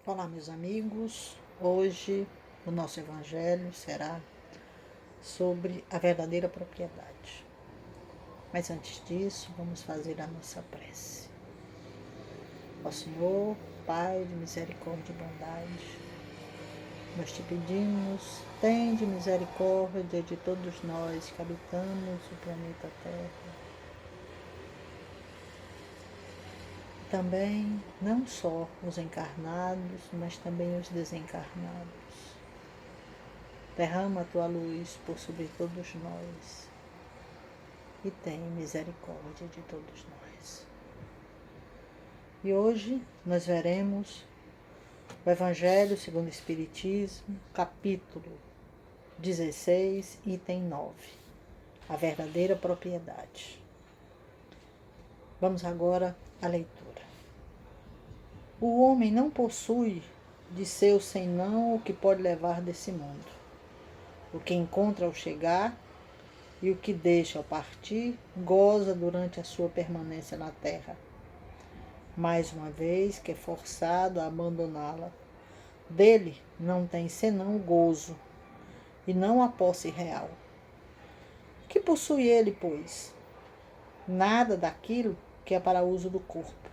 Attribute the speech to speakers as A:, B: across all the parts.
A: Olá, meus amigos. Hoje o nosso evangelho será sobre a verdadeira propriedade. Mas antes disso, vamos fazer a nossa prece. Ó Senhor, Pai de misericórdia e bondade, nós te pedimos, tende misericórdia de todos nós que habitamos o planeta Terra. Também, não só os encarnados, mas também os desencarnados. Derrama a tua luz por sobre todos nós e tem misericórdia de todos nós. E hoje nós veremos o Evangelho segundo o Espiritismo, capítulo 16, item 9, a verdadeira propriedade. Vamos agora à leitura. O homem não possui de seu senão o que pode levar desse mundo. O que encontra ao chegar e o que deixa ao partir, goza durante a sua permanência na terra. Mais uma vez que é forçado a abandoná-la. Dele não tem senão gozo, e não a posse real. Que possui ele, pois? Nada daquilo que é para uso do corpo.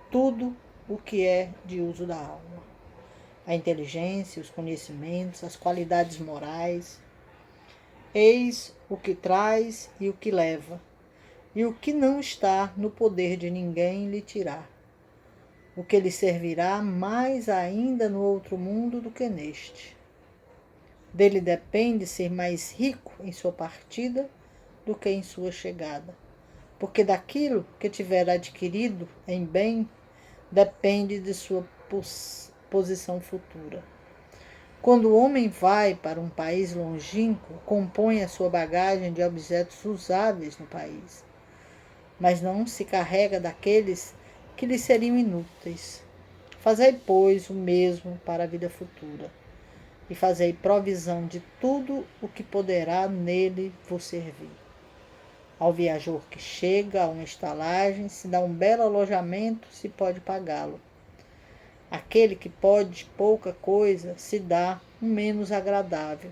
A: Tudo o que é de uso da alma. A inteligência, os conhecimentos, as qualidades morais. Eis o que traz e o que leva, e o que não está no poder de ninguém lhe tirar. O que lhe servirá mais ainda no outro mundo do que neste. Dele depende ser mais rico em sua partida do que em sua chegada, porque daquilo que tiver adquirido em bem depende de sua posição futura. Quando o homem vai para um país longínquo, compõe a sua bagagem de objetos usáveis no país, mas não se carrega daqueles que lhe seriam inúteis. Fazei, pois, o mesmo para a vida futura, e fazei provisão de tudo o que poderá nele vos servir. Ao viajor que chega a uma estalagem, se dá um belo alojamento, se pode pagá-lo. Aquele que pode pouca coisa, se dá um menos agradável,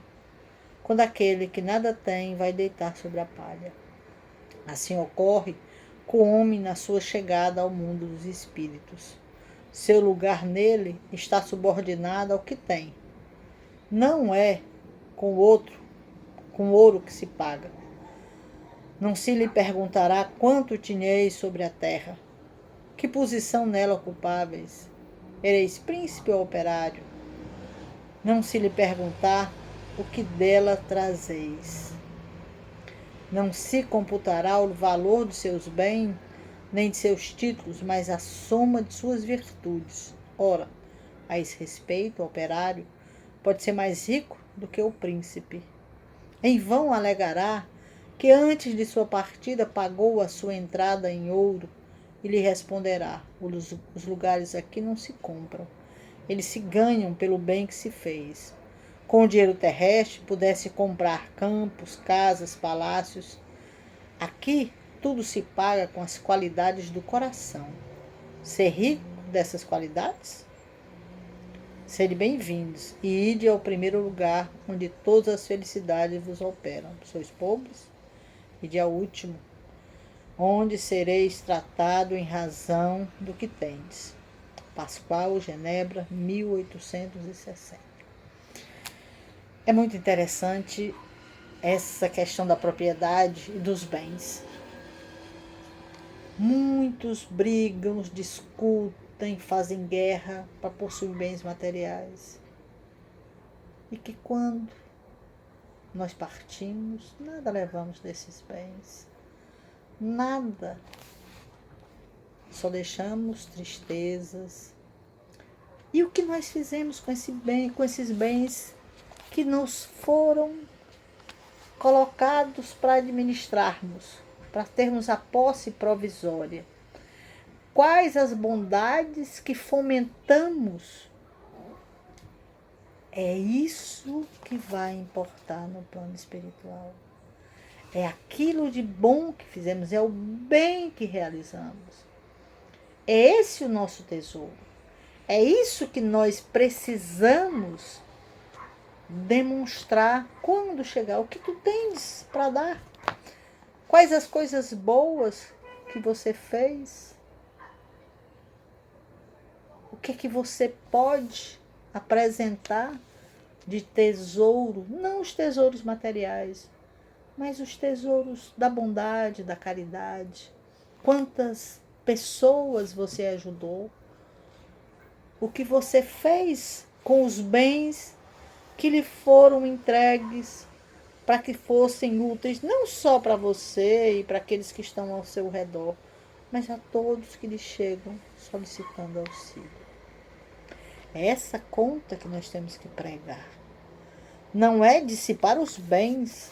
A: quando aquele que nada tem vai deitar sobre a palha. Assim ocorre com o homem na sua chegada ao mundo dos espíritos. Seu lugar nele está subordinado ao que tem. Não é com ouro que se paga. Não se lhe perguntará quanto tinheis sobre a terra, que posição nela ocupáveis. Ereis príncipe ou operário? Não se lhe perguntar o que dela trazeis. Não se computará o valor de seus bens, nem de seus títulos, mas a soma de suas virtudes. Ora, a esse respeito, o operário pode ser mais rico do que o príncipe. Em vão alegará que antes de sua partida pagou a sua entrada em ouro, e lhe responderá: os lugares aqui não se compram, eles se ganham pelo bem que se fez. Com o dinheiro terrestre pudesse comprar campos, casas, palácios. Aqui tudo se paga com as qualidades do coração. Ser rico dessas qualidades? Sede bem-vindos e ide ao primeiro lugar onde todas as felicidades vos operam. Sois pobres? Ide ao último, onde sereis tratado em razão do que tendes. Pascoal, Genebra, 1860. É muito interessante essa questão da propriedade e dos bens. Muitos brigam, discutem, fazem guerra para possuir bens materiais. E que quando nós partimos, nada levamos desses bens. Nada. Só deixamos tristezas. E o que nós fizemos com esses bens que nos foram colocados para administrarmos, para termos a posse provisória? Quais as bondades que fomentamos? É isso que vai importar no plano espiritual. É aquilo de bom que fizemos, é o bem que realizamos. É esse o nosso tesouro. É isso que nós precisamos demonstrar quando chegar. O que tu tens para dar? Quais as coisas boas que você fez? O que é que você pode apresentar de tesouro? Não os tesouros materiais, mas os tesouros da bondade, da caridade. Quantas pessoas você ajudou? O que você fez com os bens que lhe foram entregues para que fossem úteis não só para você e para aqueles que estão ao seu redor, mas a todos que lhe chegam solicitando auxílio. É essa conta que nós temos que pregar. Não é dissipar os bens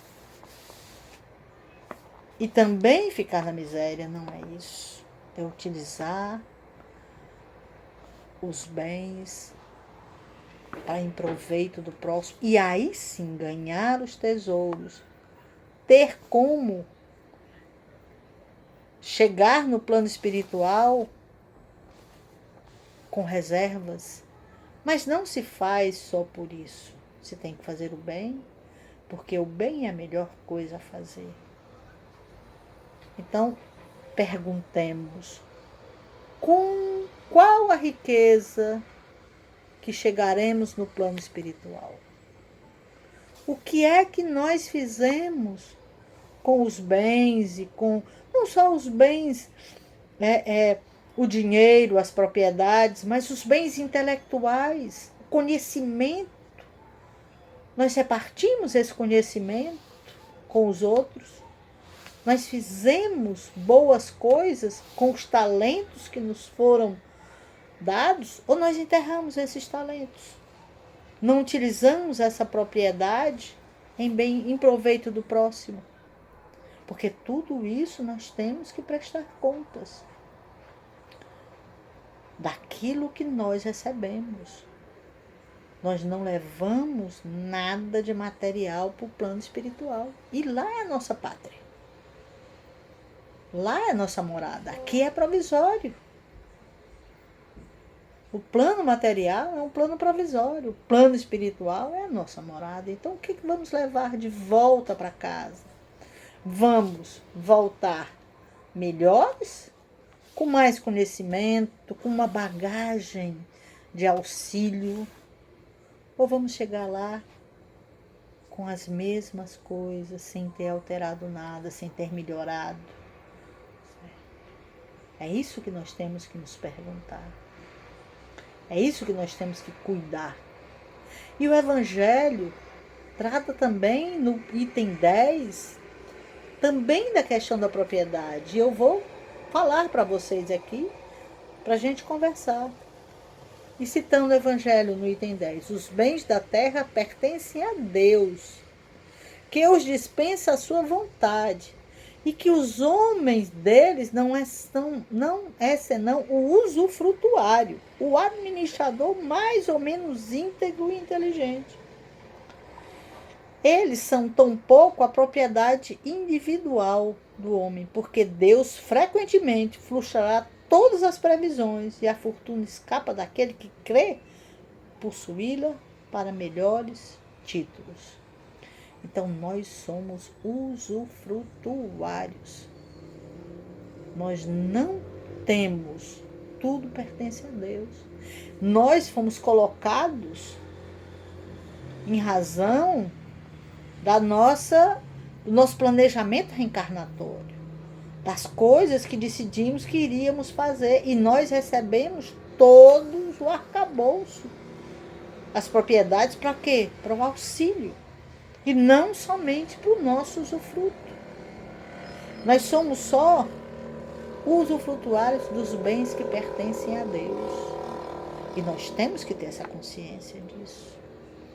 A: e também ficar na miséria, não é isso. É utilizar os bens para em proveito do próximo e aí sim ganhar os tesouros, ter como chegar no plano espiritual com reservas. Mas não se faz só por isso. Você tem que fazer o bem, porque o bem é a melhor coisa a fazer. Então, perguntemos, com qual a riqueza que chegaremos no plano espiritual? O que é que nós fizemos com os bens e com, não só os bens, o dinheiro, as propriedades, mas os bens intelectuais, o conhecimento. Nós repartimos esse conhecimento com os outros. Nós fizemos boas coisas com os talentos que nos foram dados, ou nós enterramos esses talentos? Não utilizamos essa propriedade em proveito do próximo? Porque tudo isso nós temos que prestar contas daquilo que nós recebemos. Nós não levamos nada de material para o plano espiritual. E lá é a nossa pátria. Lá é a nossa morada. Aqui é provisório. O plano material é um plano provisório. O plano espiritual é a nossa morada. Então, o que vamos levar de volta para casa? Vamos voltar melhores, com mais conhecimento, com uma bagagem de auxílio, ou vamos chegar lá com as mesmas coisas, sem ter alterado nada, sem ter melhorado? É isso que nós temos que nos perguntar. É isso que nós temos que cuidar. E o Evangelho trata também, no item 10, também da questão da propriedade. Eu vou falar para vocês aqui, para a gente conversar. E citando o Evangelho no item 10, os bens da terra pertencem a Deus, que os dispensa à sua vontade, e que os homens deles não é senão o usufrutuário, o administrador mais ou menos íntegro e inteligente. Eles são tampouco a propriedade individual do homem, porque Deus frequentemente frustrar todas as previsões e a fortuna escapa daquele que crê possuí-la para melhores títulos. Então, nós somos usufrutuários. Nós não temos, tudo pertence a Deus. Nós fomos colocados em razão do nosso planejamento reencarnatório, das coisas que decidimos que iríamos fazer, e nós recebemos todos o arcabouço, as propriedades para quê? Para o auxílio, e não somente para o nosso usufruto. Nós somos só usufrutuários dos bens que pertencem a Deus, e nós temos que ter essa consciência disso.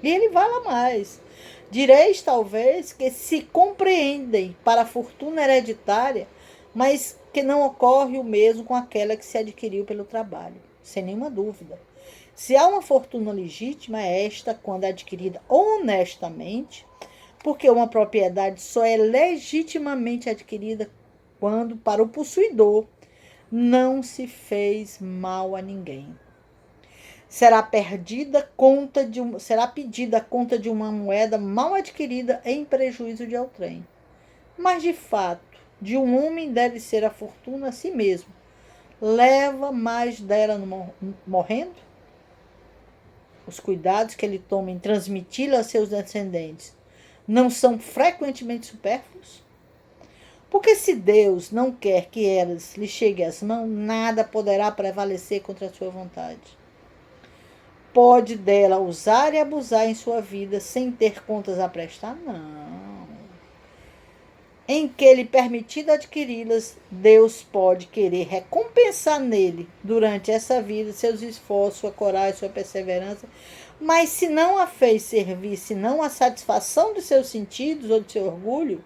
A: E ele fala mais. Direis talvez que se compreendem para a fortuna hereditária, mas que não ocorre o mesmo com aquela que se adquiriu pelo trabalho. Sem nenhuma dúvida. Se há uma fortuna legítima, é esta quando adquirida honestamente, porque uma propriedade só é legitimamente adquirida quando, para o possuidor, não se fez mal a ninguém. será pedida a conta de uma moeda mal adquirida em prejuízo de outrem. Mas, de fato, de um homem deve ser a fortuna a si mesmo. Leva mais dela morrendo? Os cuidados que ele toma em transmiti-la a seus descendentes não são frequentemente supérfluos? Porque se Deus não quer que elas lhe cheguem às mãos, nada poderá prevalecer contra a sua vontade. Pode dela usar e abusar em sua vida sem ter contas a prestar? Não. Em que lhe permitido adquiri-las, Deus pode querer recompensar nele, durante essa vida, seus esforços, sua coragem, sua perseverança, mas se não a fez servir, senão a satisfação de seus sentidos ou de seu orgulho,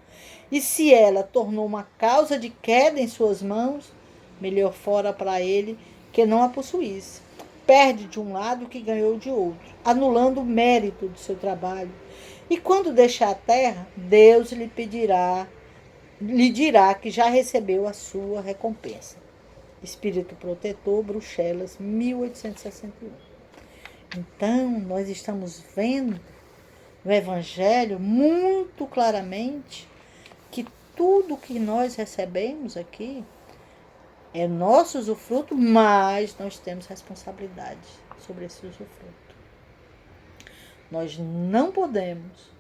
A: e se ela tornou uma causa de queda em suas mãos, melhor fora para ele que não a possuísse. Perde de um lado o que ganhou de outro, anulando o mérito do seu trabalho. E quando deixar a terra, Deus lhe dirá que já recebeu a sua recompensa. Espírito Protetor, Bruxelas, 1861. Então, nós estamos vendo no Evangelho muito claramente que tudo que nós recebemos aqui é nosso usufruto, mas nós temos responsabilidade sobre esse usufruto. Nós não podemos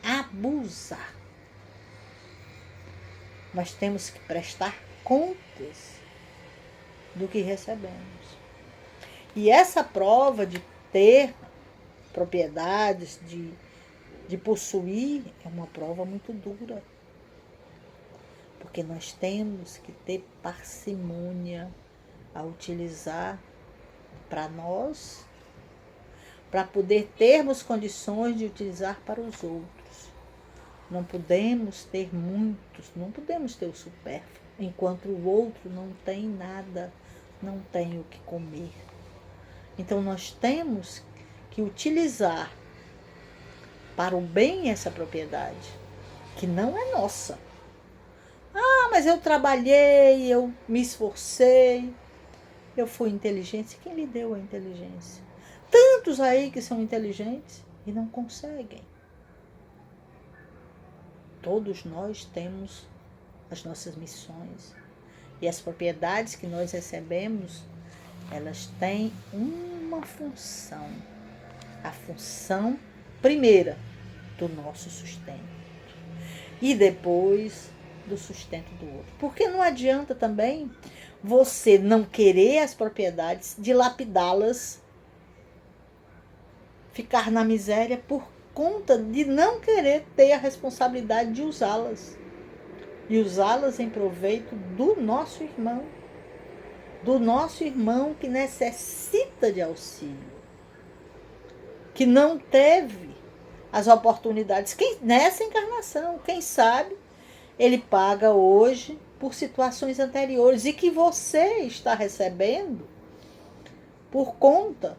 A: abusar. Nós temos que prestar contas do que recebemos. E essa prova de ter propriedades, de possuir, é uma prova muito dura. Porque nós temos que ter parcimônia a utilizar para nós, para poder termos condições de utilizar para os outros. Não podemos ter muitos, não podemos ter o supérfluo, enquanto o outro não tem nada, não tem o que comer. Então nós temos que utilizar para o bem essa propriedade, que não é nossa. Ah, mas eu trabalhei, eu me esforcei, eu fui inteligente. Quem lhe deu a inteligência? Tantos aí que são inteligentes e não conseguem. Todos nós temos as nossas missões. E as propriedades que nós recebemos, elas têm uma função. A função primeira do nosso sustento. E depois do sustento do outro. Porque não adianta também você não querer as propriedades, dilapidá-las, ficar na miséria por conta de não querer ter a responsabilidade de usá-las. E usá-las em proveito do nosso irmão. Do nosso irmão que necessita de auxílio. Que não teve as oportunidades. Nessa encarnação, quem sabe, ele paga hoje por situações anteriores. E que você está recebendo por conta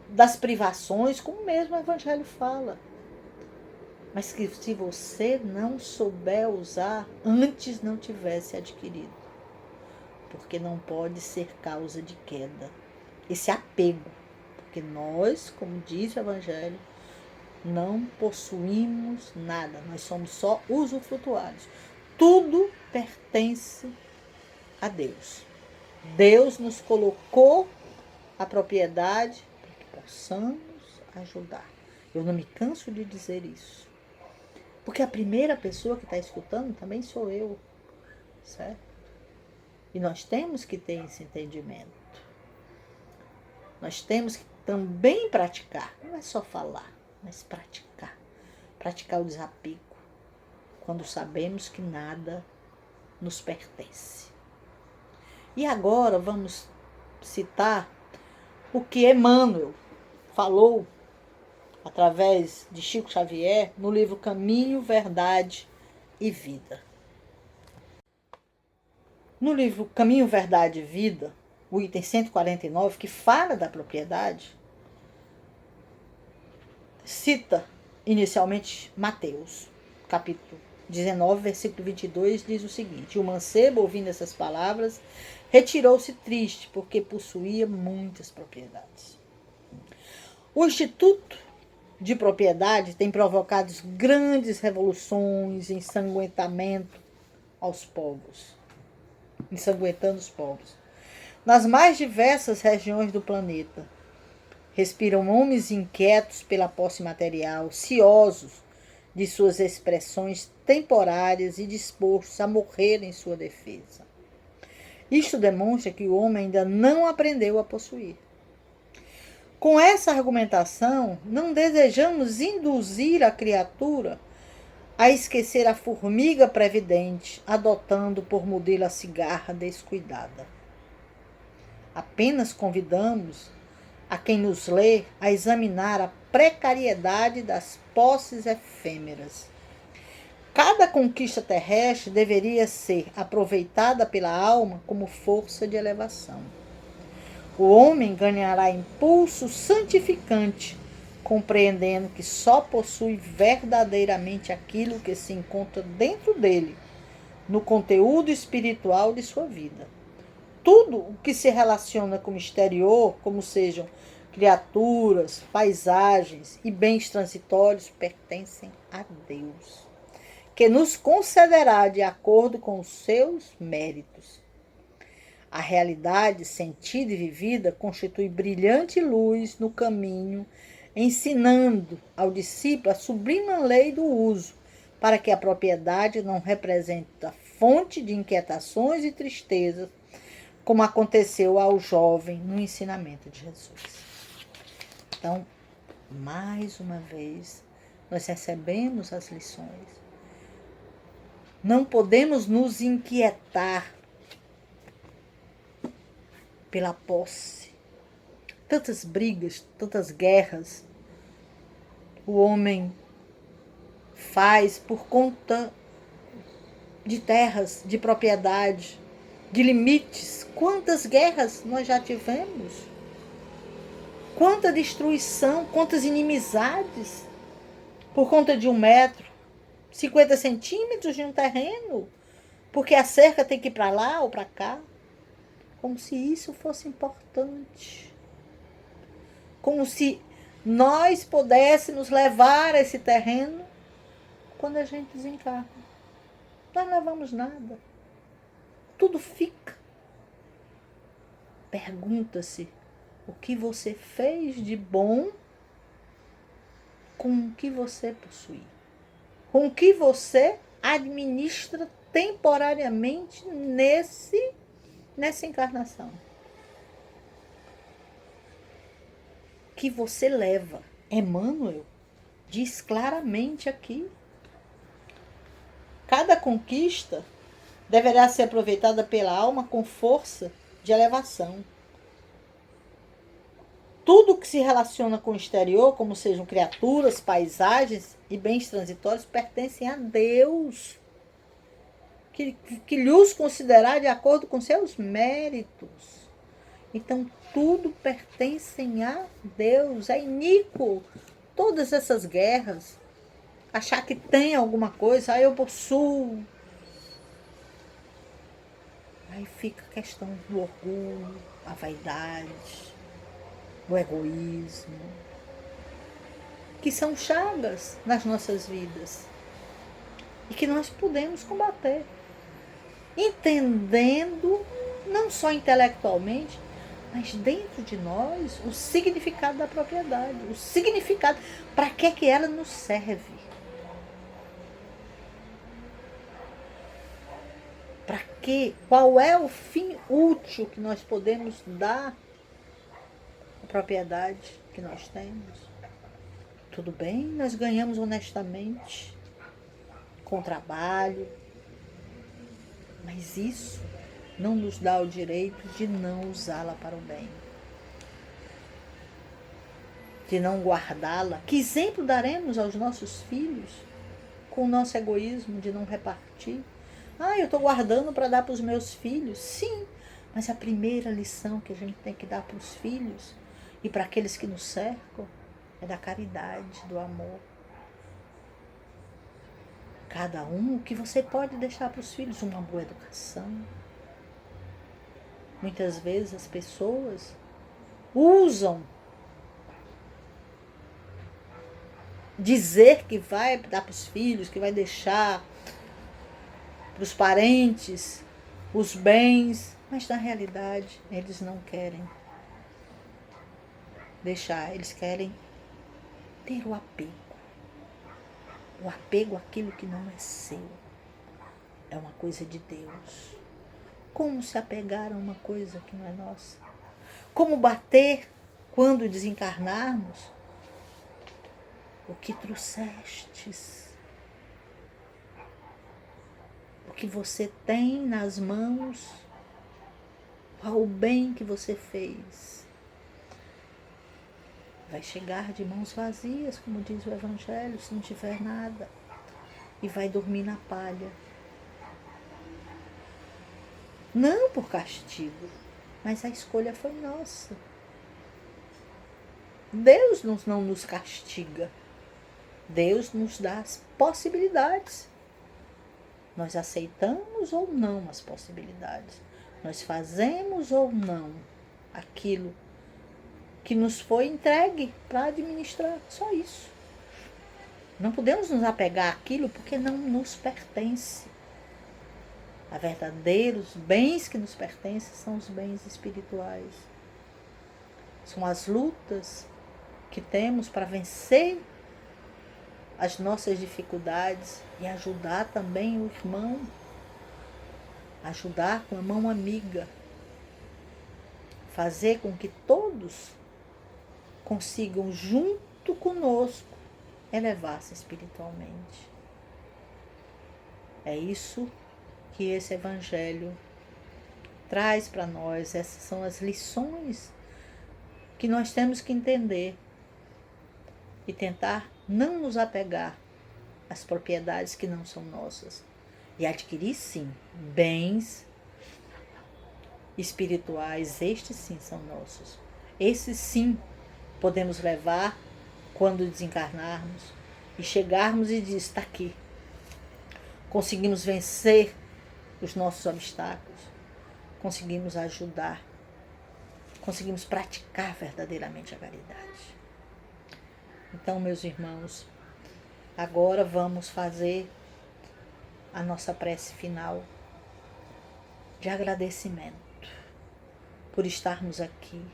A: das privações, como mesmo o Evangelho fala. Mas que se você não souber usar, antes não tivesse adquirido. Porque não pode ser causa de queda. Esse apego. Porque nós, como diz o Evangelho, não possuímos nada. Nós somos só usufrutuários. Tudo pertence a Deus. Deus nos colocou a propriedade para que possamos ajudar. Eu não me canso de dizer isso. Porque a primeira pessoa que está escutando também sou eu, certo? E nós temos que ter esse entendimento. Nós temos que também praticar, não é só falar, mas praticar. Praticar o desapego, quando sabemos que nada nos pertence. E agora vamos citar o que Emmanuel falou através de Chico Xavier, no livro Caminho, Verdade e Vida. No livro Caminho, Verdade e Vida, o item 149, que fala da propriedade, cita inicialmente Mateus, capítulo 19, versículo 22, diz o seguinte: o mancebo, ouvindo essas palavras, retirou-se triste, porque possuía muitas propriedades. O Instituto de Propriedade tem provocado grandes revoluções, ensanguentamento aos povos, ensanguentando os povos. Nas mais diversas regiões do planeta, respiram homens inquietos pela posse material, ciosos de suas expressões temporárias e dispostos a morrer em sua defesa. Isto demonstra que o homem ainda não aprendeu a possuir. Com essa argumentação, não desejamos induzir a criatura a esquecer a formiga previdente, adotando por modelo a cigarra descuidada. Apenas convidamos a quem nos lê a examinar a precariedade das posses efêmeras. Cada conquista terrestre deveria ser aproveitada pela alma como força de elevação. O homem ganhará impulso santificante, compreendendo que só possui verdadeiramente aquilo que se encontra dentro dele, no conteúdo espiritual de sua vida. Tudo o que se relaciona com o exterior, como sejam criaturas, paisagens e bens transitórios, pertencem a Deus, que nos concederá de acordo com os seus méritos. A realidade sentida e vivida constitui brilhante luz no caminho, ensinando ao discípulo a sublime lei do uso, para que a propriedade não represente a fonte de inquietações e tristezas, como aconteceu ao jovem no ensinamento de Jesus. Então, mais uma vez, nós recebemos as lições. Não podemos nos inquietar pela posse. Tantas brigas, tantas guerras o homem faz por conta de terras, de propriedade, de limites. Quantas guerras nós já tivemos? Quanta destruição, quantas inimizades por conta de 1 metro, 50 centímetros de um terreno, porque a cerca tem que ir para lá ou para cá. Como se isso fosse importante. Como se nós pudéssemos levar esse terreno quando a gente desencarna. Nós não levamos nada. Tudo fica. Pergunta-se o que você fez de bom com o que você possui. Com o que você administra temporariamente nessa encarnação. Que você leva. Emmanuel diz claramente aqui. Cada conquista deverá ser aproveitada pela alma com força de elevação. Tudo que se relaciona com o exterior, como sejam criaturas, paisagens e bens transitórios, pertencem a Deus, que lhes considerar de acordo com seus méritos. Então, tudo pertence a Deus. É iníquo todas essas guerras. Achar que tem alguma coisa, eu possuo. Aí fica a questão do orgulho, a vaidade, o egoísmo, que são chagas nas nossas vidas e que nós podemos combater, entendendo, não só intelectualmente, mas dentro de nós, o significado da propriedade, o significado, para que ela nos serve. Para quê? Qual é o fim útil que nós podemos dar à propriedade que nós temos? Tudo bem, nós ganhamos honestamente, com trabalho, mas isso não nos dá o direito de não usá-la para o bem, de não guardá-la. Que exemplo daremos aos nossos filhos com o nosso egoísmo de não repartir? Eu estou guardando para dar para os meus filhos. Sim, mas a primeira lição que a gente tem que dar para os filhos e para aqueles que nos cercam é da caridade, do amor. cada um, o que você pode deixar para os filhos, uma boa educação. Muitas vezes as pessoas usam dizer que vai dar para os filhos, que vai deixar para os parentes os bens, mas na realidade eles não querem deixar, eles querem ter o apego àquilo que não é seu, é uma coisa de Deus. Como se apegar a uma coisa que não é nossa? Como bater quando desencarnarmos o que trouxestes, o que você tem nas mãos, qual o bem que você fez. Vai chegar de mãos vazias, como diz o Evangelho, se não tiver nada, e vai dormir na palha. Não por castigo, mas a escolha foi nossa. Deus não nos castiga. Deus nos dá as possibilidades. Nós aceitamos ou não as possibilidades. Nós fazemos ou não aquilo que nos foi entregue para administrar. Só isso. Não podemos nos apegar àquilo porque não nos pertence. Os verdadeiros bens que nos pertencem são os bens espirituais. São as lutas que temos para vencer as nossas dificuldades e ajudar também o irmão, ajudar com a mão amiga, fazer com que todos consigam junto conosco elevar-se espiritualmente. É isso que esse Evangelho traz para nós. Essas são as lições que nós temos que entender e tentar não nos apegar às propriedades que não são nossas e adquirir sim bens espirituais. Estes sim são nossos. Esses sim podemos levar quando desencarnarmos e chegarmos e dizer: está aqui, conseguimos vencer os nossos obstáculos, conseguimos ajudar, conseguimos praticar verdadeiramente a caridade. Então, meus irmãos, agora vamos fazer a nossa prece final de agradecimento por estarmos aqui,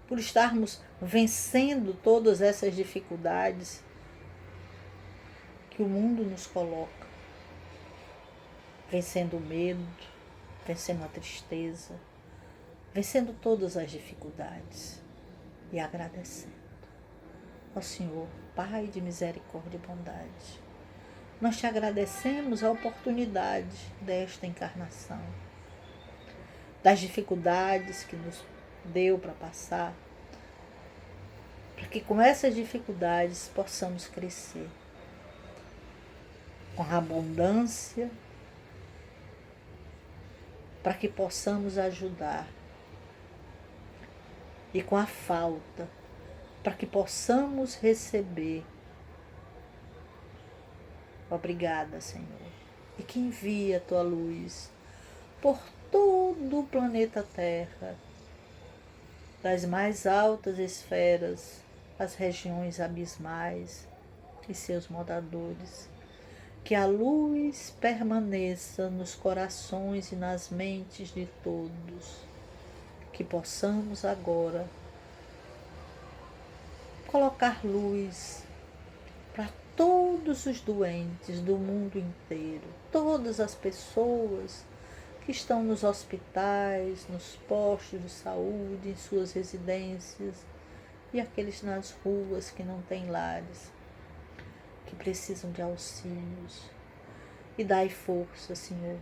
A: por estarmos vencendo todas essas dificuldades que o mundo nos coloca, vencendo o medo, vencendo a tristeza, vencendo todas as dificuldades e agradecendo ao Senhor, Pai de misericórdia e bondade. Nós te agradecemos a oportunidade desta encarnação, das dificuldades que nos deu para passar, para que com essas dificuldades possamos crescer com a abundância, para que possamos ajudar, e com a falta, para que possamos receber. Obrigada, Senhor, e que envie a tua luz por todo o planeta Terra, das mais altas esferas às regiões abismais e seus moradores. Que a luz permaneça nos corações e nas mentes de todos. Que possamos agora colocar luz para todos os doentes do mundo inteiro, todas as pessoas que estão nos hospitais, nos postos de saúde, em suas residências, e aqueles nas ruas que não têm lares, que precisam de auxílios. E dai força, Senhor,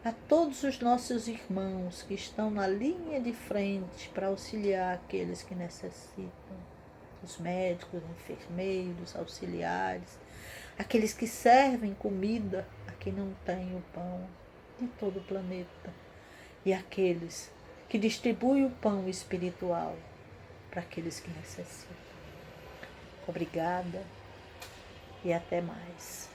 A: a todos os nossos irmãos que estão na linha de frente para auxiliar aqueles que necessitam, os médicos, enfermeiros, auxiliares, aqueles que servem comida a quem não tem o pão de todo o planeta, e aqueles que distribuem o pão espiritual para aqueles que necessitam. Obrigada e até mais.